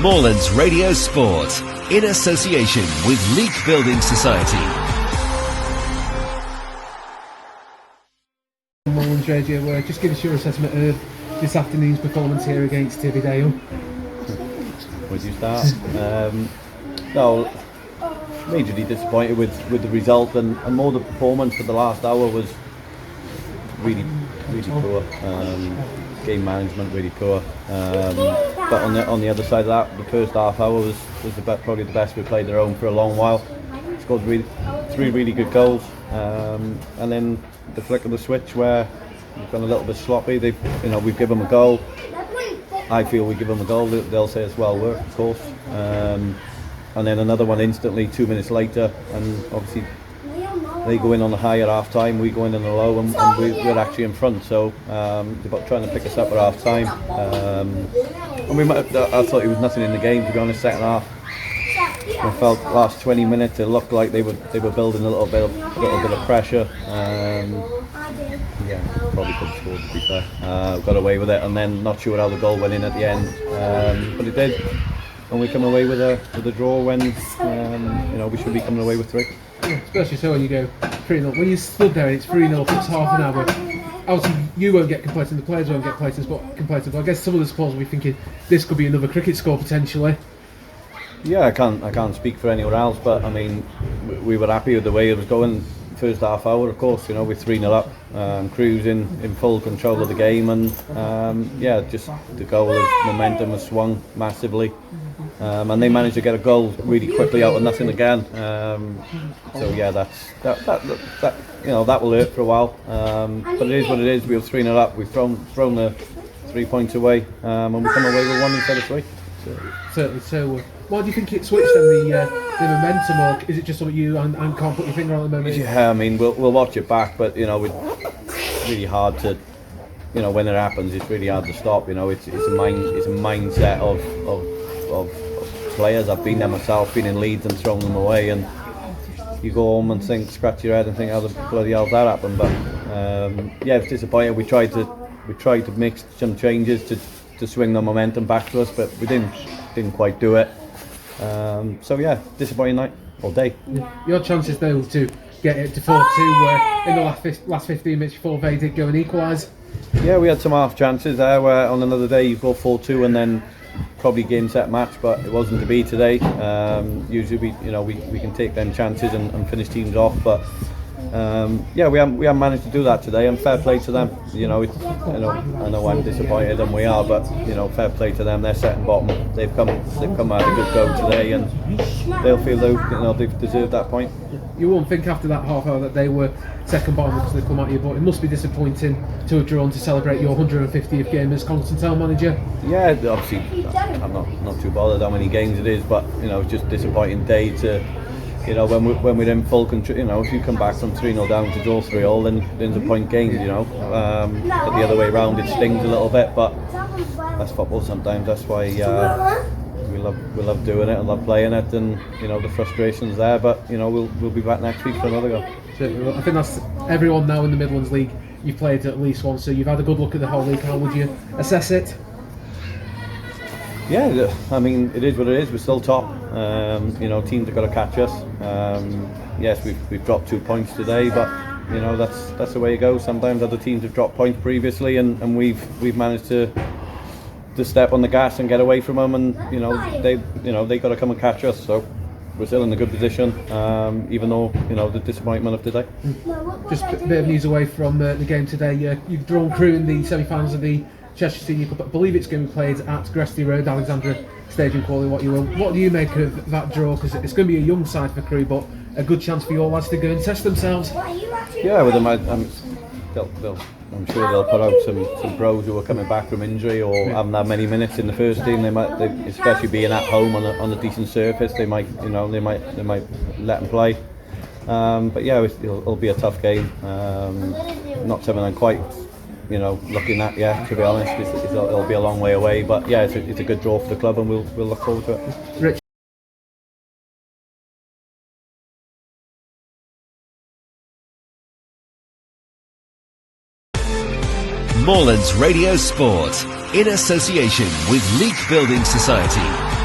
Moorlands Radio Sport, in association with Leek Building Society. Moorlands Radio, just give us your assessment of this afternoon's performance here against Tividale. Where do you start? No, majorly disappointed with the result, and more the performance for the last hour was really poor. Game management really poor. But on the other side of that, the first half hour was probably the best we played at home for a long while. Scored three really good goals, and then the flick of the switch where we've gone a little bit sloppy. We've given them a goal. I feel we give them a goal. They'll say it's well worked, of course. And then another one instantly 2 minutes later, and obviously they go in on the high at half time, we go in on the low, and we're actually in front. So they're trying to pick us up at half time. I thought it was nothing in the game, to be honest. Second half, I felt last 20 minutes it looked like they were building a little bit of pressure. Probably could have scored, to be fair. Got away with it, and then not sure how the goal went in at the end, but it did. And we come away with a draw when we should be coming away with 3. Yeah, especially so when you go 3-0. When you stood there and it's 3-0 for half an hour, obviously you won't get complacent, the players won't get complacent, but I guess some of the supporters will be thinking this could be another cricket score potentially. Yeah, I can't speak for anyone else, but I mean, we were happy with the way it was going. First half hour, of course, we're 3-0 up, Crews in full control of the game, and just the goal of momentum has swung massively, and they managed to get a goal really quickly out of nothing again. That will hurt for a while, but it is what it is. We were 3-0 up. We've thrown the 3 points away, and we come away with 1 instead of 3. Certainly. So, why do you think it switched then, the momentum, or is it just something you and can't put your finger on at the moment? Yeah, I mean, we'll watch it back, but it's really hard to, when it happens, it's really hard to stop. It's a mindset of players. I've been there myself, been in Leeds and thrown them away, and you go home and scratch your head and think, how the bloody hell that happened? But it's disappointing. We tried to make some changes to swing the momentum back to us, but we didn't quite do it. Disappointing night all day. Your chances though to get it to 4-2 in the last 15 minutes before they did go and equalise. Yeah, we had some half chances there where on another day you go 4-2 and then probably game set match, but it wasn't to be today. Usually we can take them chances and finish teams off, but we haven't managed to do that today, and fair play to them. I know I'm disappointed, and we are, but fair play to them. They're second bottom. They've come at a good go today, and they'll feel they've deserved that point. You won't think after that half hour that they were second bottom because they come at you, but it must be disappointing to have drawn to celebrate your 150th game as Congleton Town manager. Yeah, obviously I'm not too bothered how many games it is, but it's just a disappointing day to. When we're in full control, if you come back from 3-0 down to draw 3-all, then there's a point gained, but the other way around it stings a little bit, but that's football sometimes. That's why we love doing it and love playing it, and the frustration's there, but we'll be back next week for another go. I think that's everyone now in the Midlands League. You've played at least once, so you've had a good look at the whole league. How would you assess it? Yeah, I mean, it is what it is. We're still top. Teams have got to catch us. Yes, we've dropped 2 points today, but that's the way it goes. Sometimes other teams have dropped points previously, and we've managed to step on the gas and get away from them, and they got to come and catch us. So we're still in a good position, even though the disappointment of today. Just a bit of news away from the game today. You've drawn Crew in the semi-finals of the Cheshire Senior Cup. I believe it's going to be played at Gresty Road, Alexandra Stadium, Crawley. What do you make of that draw? Because it's going to be a young side for Crew, but a good chance for your lads to go and test themselves. Yeah, with them, I'm sure they'll put out some pros who are coming back from injury or haven't had many minutes in the first team. They especially being at home on a decent surface, they might let them play. But yeah, it'll be a tough game. Not something I'm quite looking at yet, to be honest. It'll be a long way away, but yeah, it's a good draw for the club, and we'll look forward to it. Rich. Moorlands Radio Sport, in association with Leek Building Society.